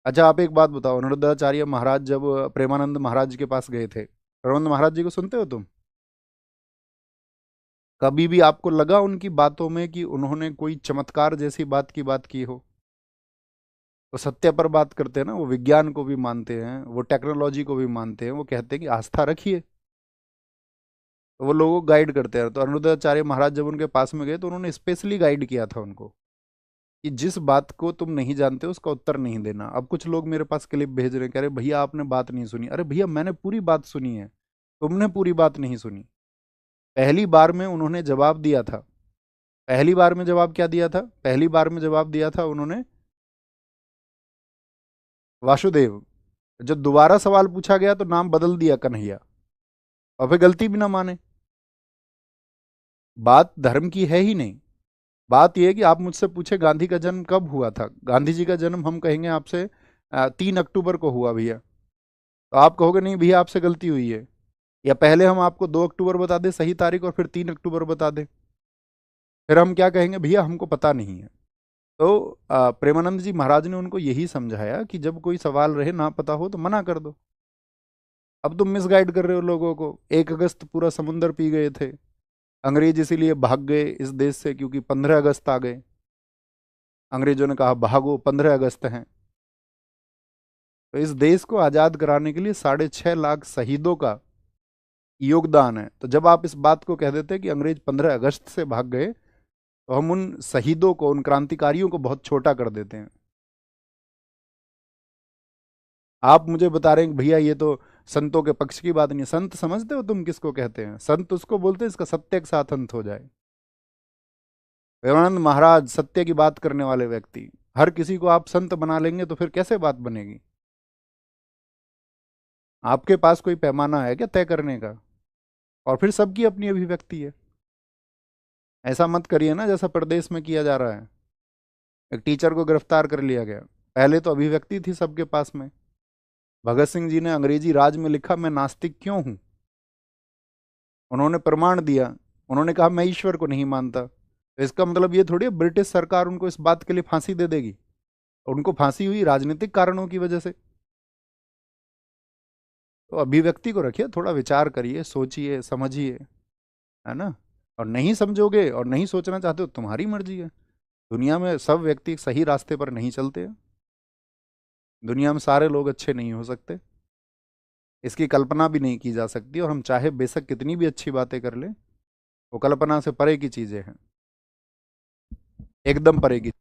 अच्छा आप एक बात बताओ, अनिरुद्धाचार्य महाराज जब प्रेमानंद महाराज के पास गए थे, प्रेमानंद महाराज जी को सुनते हो तुम? कभी भी आपको लगा उनकी बातों में कि उन्होंने कोई चमत्कार जैसी बात की बात की हो? वो सत्य पर बात करते हैं ना, वो विज्ञान को भी मानते हैं, वो टेक्नोलॉजी को भी मानते हैं, वो कहते हैं कि आस्था रखिए। तो वो लोगों को गाइड करते हैं। तो अनिरुद्धाचार्य महाराज जब उनके पास में गए तो उन्होंने स्पेशली गाइड किया था उनको कि जिस बात को तुम नहीं जानते उसका उत्तर नहीं देना। अब कुछ लोग मेरे पास क्लिप भेज रहे हैं, कह रहे भैया आपने बात नहीं सुनी। अरे भैया मैंने पूरी बात सुनी है, तुमने पूरी बात नहीं सुनी। पहली बार में उन्होंने जवाब दिया था। पहली बार में जवाब क्या दिया था? पहली बार में जवाब दिया था उन्होंने वासुदेव। जब दोबारा सवाल पूछा गया तो नाम बदल दिया कन्हैया, और फिर गलती भी ना माने। बात धर्म की है ही नहीं। बात यह है कि आप मुझसे पूछे गांधी का जन्म कब हुआ था, गांधी जी का जन्म हम कहेंगे आपसे 3 अक्टूबर को हुआ भैया, तो आप कहोगे नहीं भैया आपसे गलती हुई है। या पहले हम आपको 2 अक्टूबर बता दें सही तारीख और फिर 3 अक्टूबर बता दें, फिर हम क्या कहेंगे? भैया हमको पता नहीं है। तो प्रेमानंद जी महाराज ने उनको यही समझाया कि जब कोई सवाल रहे ना पता हो तो मना कर दो। अब तुम मिसगाइड कर रहे हो लोगों को। 1 अगस्त पूरा समुंदर पी गए थे अंग्रेज, इसीलिए भाग गए इस देश से क्योंकि 15 अगस्त आ गए। अंग्रेजों ने कहा भागो 15 अगस्त हैं। तो इस देश को आजाद कराने के लिए 6.5 लाख शहीदों का योगदान है। तो जब आप इस बात को कह देते हैं कि अंग्रेज 15 अगस्त से भाग गए, तो हम उन शहीदों को, उन क्रांतिकारियों को बहुत छोटा कर देते हैं। आप मुझे बता रहे हैं कि भैया ये तो संतों के पक्ष की बात नहीं है। संत समझते हो तुम किसको कहते हैं? संत उसको बोलते हैं इसका सत्य के साथ अंत हो जाए। प्रेमानंद महाराज सत्य की बात करने वाले व्यक्ति। हर किसी को आप संत बना लेंगे तो फिर कैसे बात बनेगी? आपके पास कोई पैमाना है क्या तय करने का? और फिर सबकी अपनी अभिव्यक्ति है। ऐसा मत करिए ना जैसा प्रदेश में किया जा रहा है। एक टीचर को गिरफ्तार कर लिया गया, पहले तो अभिव्यक्ति थी सबके पास में। भगत सिंह जी ने अंग्रेजी राज में लिखा मैं नास्तिक क्यों हूं। उन्होंने प्रमाण दिया, उन्होंने कहा मैं ईश्वर को नहीं मानता। तो इसका मतलब ये थोड़ी है ब्रिटिश सरकार उनको इस बात के लिए फांसी दे देगी। उनको फांसी हुई राजनीतिक कारणों की वजह से। तो अभिव्यक्ति को रखिए, थोड़ा विचार करिए, सोचिए, समझिए, है ना। और नहीं समझोगे और नहीं सोचना चाहते हो तुम्हारी मर्जी है। दुनिया में सब व्यक्ति सही रास्ते पर नहीं चलते हैं। दुनिया में सारे लोग अच्छे नहीं हो सकते, इसकी कल्पना भी नहीं की जा सकती। और हम चाहे बेशक कितनी भी अच्छी बातें कर लें, वो कल्पना से परे की चीजें हैं, एकदम परे की।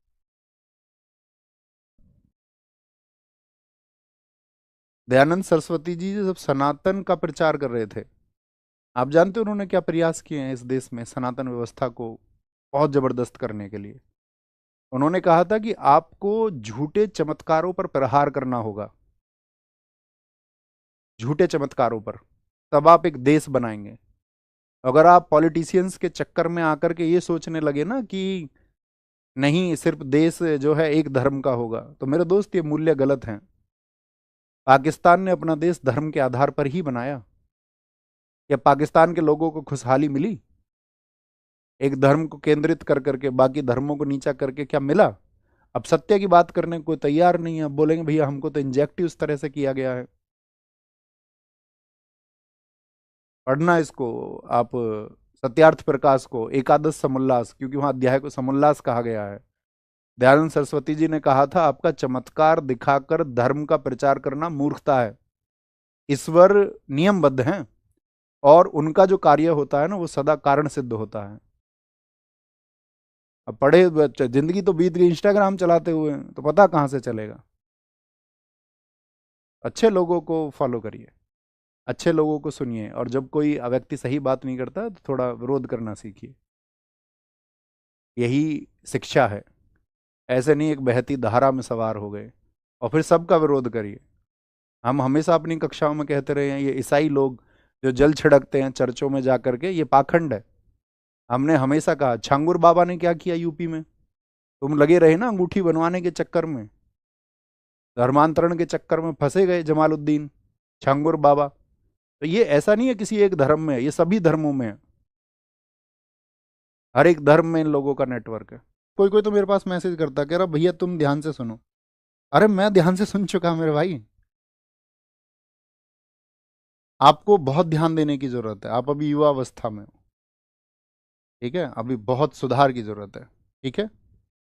दयानंद सरस्वती जी जब सनातन का प्रचार कर रहे थे, आप जानते हो उन्होंने क्या प्रयास किए हैं इस देश में सनातन व्यवस्था को बहुत जबरदस्त करने के लिए? उन्होंने कहा था कि आपको झूठे चमत्कारों पर प्रहार करना होगा, झूठे चमत्कारों पर, तब आप एक देश बनाएंगे। अगर आप पॉलिटिशियंस के चक्कर में आकर के ये सोचने लगे ना कि नहीं सिर्फ देश जो है एक धर्म का होगा, तो मेरे दोस्त ये मूल्य गलत हैं। पाकिस्तान ने अपना देश धर्म के आधार पर ही बनाया। या पाकिस्तान के लोगों को खुशहाली मिली एक धर्म को केंद्रित कर करके बाकी धर्मों को नीचा करके? क्या मिला? अब सत्य की बात करने को तैयार नहीं है। अब बोलेंगे भैया हमको तो इंजेक्टिव उस तरह से किया गया है। पढ़ना इसको आप, सत्यार्थ प्रकाश को, एकादश समोल्लास, क्योंकि वहां अध्याय को समोल्लास कहा गया है। दयानंद सरस्वती जी ने कहा था आपका चमत्कार दिखाकर धर्म का प्रचार करना मूर्खता है। ईश्वर नियमबद्ध हैं, और उनका जो कार्य होता है ना वो सदा कारण सिद्ध होता है। अब पढ़े जिंदगी तो बीत गई इंस्टाग्राम चलाते हुए, तो पता कहाँ से चलेगा? अच्छे लोगों को फॉलो करिए, अच्छे लोगों को सुनिए, और जब कोई व्यक्ति सही बात नहीं करता तो थोड़ा विरोध करना सीखिए। यही शिक्षा है। ऐसे नहीं एक बहती धारा में सवार हो गए और फिर सबका विरोध करिए। हम हमेशा अपनी कक्षाओं में कहते रहे हैं ये ईसाई लोग जो जल छिड़कते हैं चर्चों में जाकर के, ये पाखंड है। हमने हमेशा कहा, छांगुर बाबा ने क्या किया यूपी में? तुम लगे रहे ना अंगूठी बनवाने के चक्कर में, धर्मांतरण के चक्कर में फंसे गए जमालुद्दीन, छांगुर बाबा। तो ये ऐसा नहीं है किसी एक धर्म में है, ये सभी धर्मों में है। हर एक धर्म में इन लोगों का नेटवर्क है। कोई कोई तो मेरे पास मैसेज करता, कह रहा भैया तुम ध्यान से सुनो, अरे मैं ध्यान से सुन चुका मेरे भाई। आपको बहुत ध्यान देने की जरूरत है, आप अभी युवा अवस्था में हो। ठीक है, अभी बहुत सुधार की जरूरत है। ठीक है।